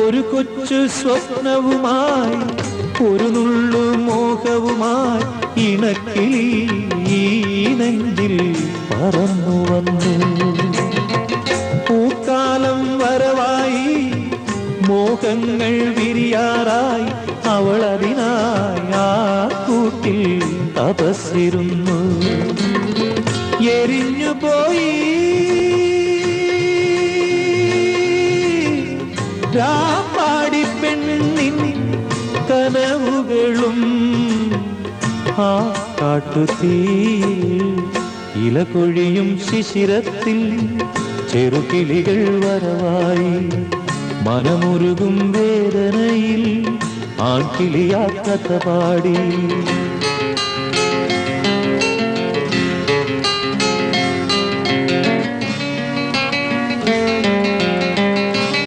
ഒരു കൊച്ചു സ്വപ്നവുമായി ഒരു നുള്ളു മോഹവുമായി ഇണക്കിളി ഈ നെഞ്ചിൽ പറന്നു വന്നു. പൂക്കാലം വരവായി മോഹങ്ങൾ വിരിയാറായി അവളതിനായി ആ കൂട്ടിൽ തപസ്സിരുന്നു. എരിഞ്ഞു പോയി രാപ്പാടി പെണ്ണിൻ കനവുകളും ആ കാട്ടുതീയിൽ ഇലകൊഴിയും ശിശിരത്തിൽ ചെറുകിളികൾ വരവായി മനമുരുകും വേദനയിൽ ആൺകിളിയാ കഥ പാടി.